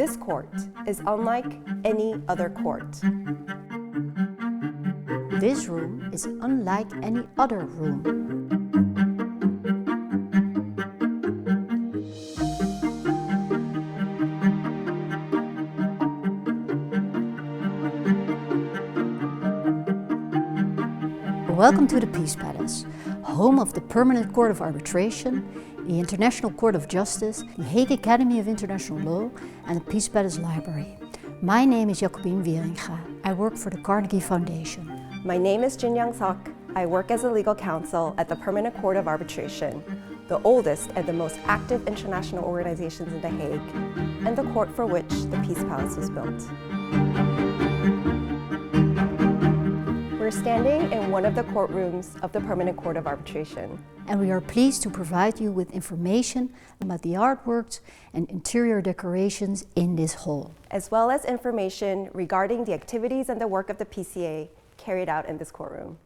This court is unlike any other court. This room is unlike any other room. Welcome to the Peace Palace, home of the Permanent Court of Arbitration, the International Court of Justice, the Hague Academy of International Law, and the Peace Palace Library. My name is Jacobine Wieringa. I work for the Carnegie Foundation. My name is Jin Young Sok. I work as a legal counsel at the Permanent Court of Arbitration, the oldest and the most active international organizations in The Hague, and the court for which the Peace Palace was built. We're standing in one of the courtrooms of the Permanent Court of Arbitration. And we are pleased to provide you with information about the artworks and interior decorations in this hall, as well as information regarding the activities and the work of the PCA carried out in this courtroom.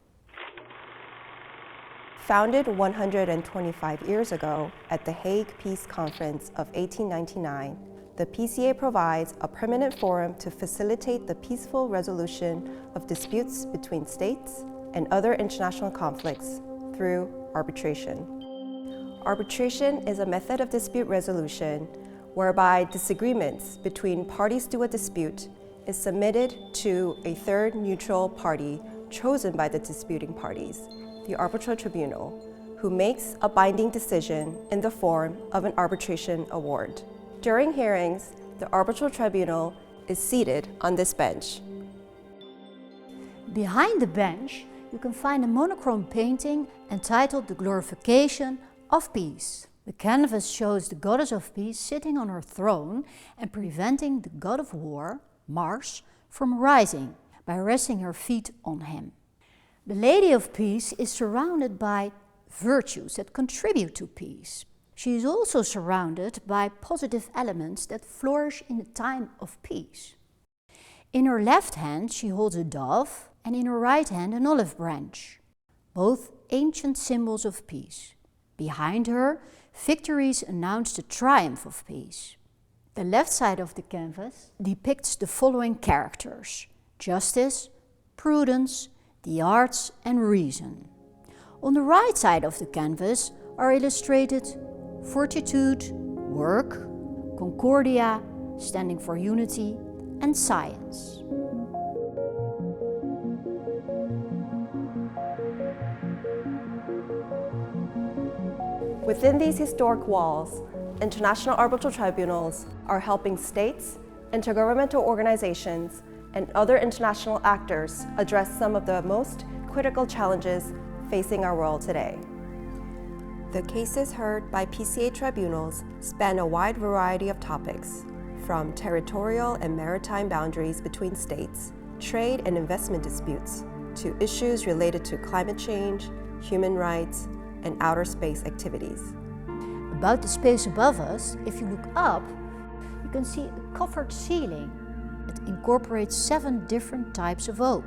Founded 125 years ago at the Hague Peace Conference of 1899, the PCA provides a permanent forum to facilitate the peaceful resolution of disputes between states and other international conflicts through arbitration. Arbitration is a method of dispute resolution whereby disagreements between parties to a dispute is submitted to a third neutral party chosen by the disputing parties, the arbitral tribunal, who makes a binding decision in the form of an arbitration award. During hearings, the arbitral tribunal is seated on this bench. Behind the bench, you can find a monochrome painting entitled The Glorification of Peace. The canvas shows the goddess of peace sitting on her throne and preventing the god of war, Mars, from rising by resting her feet on him. The Lady of Peace is surrounded by virtues that contribute to peace. She is also surrounded by positive elements that flourish in a time of peace. In her left hand she holds a dove and in her right hand an olive branch, both ancient symbols of peace. Behind her, victories announce the triumph of peace. The left side of the canvas depicts the following characters: justice, prudence, the arts and reason. On the right side of the canvas are illustrated fortitude, work, concordia, standing for unity, and science. Within these historic walls, international arbitral tribunals are helping states, intergovernmental organizations, and other international actors address some of the most critical challenges facing our world today. The cases heard by PCA tribunals span a wide variety of topics, from territorial and maritime boundaries between states, trade and investment disputes, to issues related to climate change, human rights, and outer space activities. About the space above us, if you look up, you can see a covered ceiling. It incorporates 7 different types of oak.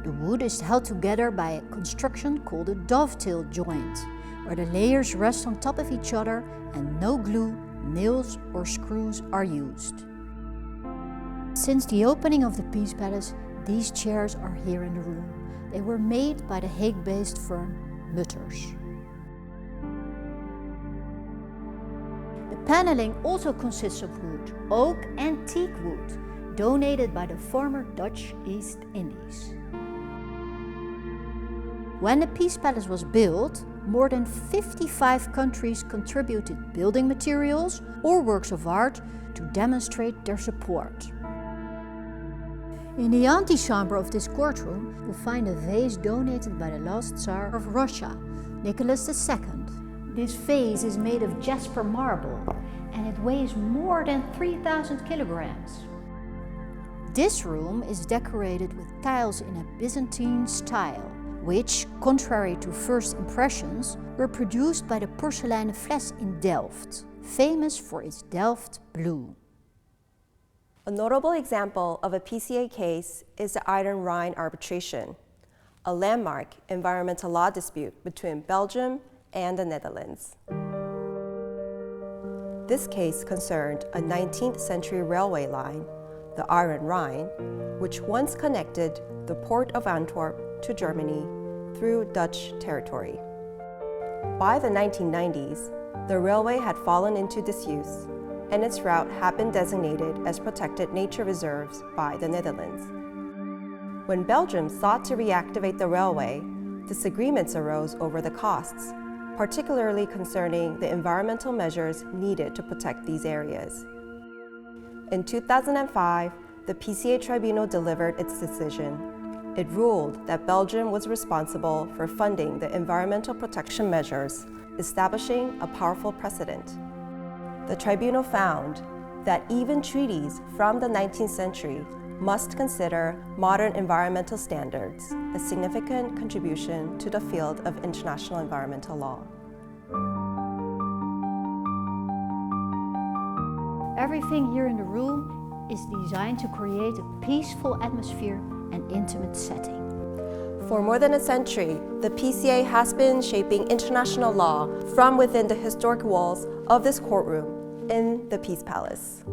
The wood is held together by a construction called a dovetail joint, where the layers rest on top of each other and no glue, nails or screws are used. Since the opening of the Peace Palace, these chairs are here in the room. They were made by the Hague-based firm Mutters. The paneling also consists of wood, oak and teak wood, donated by the former Dutch East Indies. When the Peace Palace was built, more than 55 countries contributed building materials or works of art to demonstrate their support. In the antechamber of this courtroom, you'll find a vase donated by the last Tsar of Russia, Nicholas II. This vase is made of jasper marble and it weighs more than 3,000 kilograms. This room is decorated with tiles in a Byzantine style, which, contrary to first impressions, were produced by the Porseleinen Fles in Delft, famous for its Delft blue. A notable example of a PCA case is the Iron Rhine arbitration, a landmark environmental law dispute between Belgium and the Netherlands. This case concerned a 19th century railway line, the Iron Rhine, which once connected the port of Antwerp to Germany through Dutch territory. By the 1990s, the railway had fallen into disuse, and its route had been designated as protected nature reserves by the Netherlands. When Belgium sought to reactivate the railway, disagreements arose over the costs, particularly concerning the environmental measures needed to protect these areas. In 2005, the PCA Tribunal delivered its decision. It ruled that Belgium was responsible for funding the environmental protection measures, establishing a powerful precedent. The tribunal found that even treaties from the 19th century must consider modern environmental standards, a significant contribution to the field of international environmental law. Everything here in the room is designed to create a peaceful atmosphere and intimate setting. For more than a century, the PCA has been shaping international law from within the historic walls of this courtroom in the Peace Palace.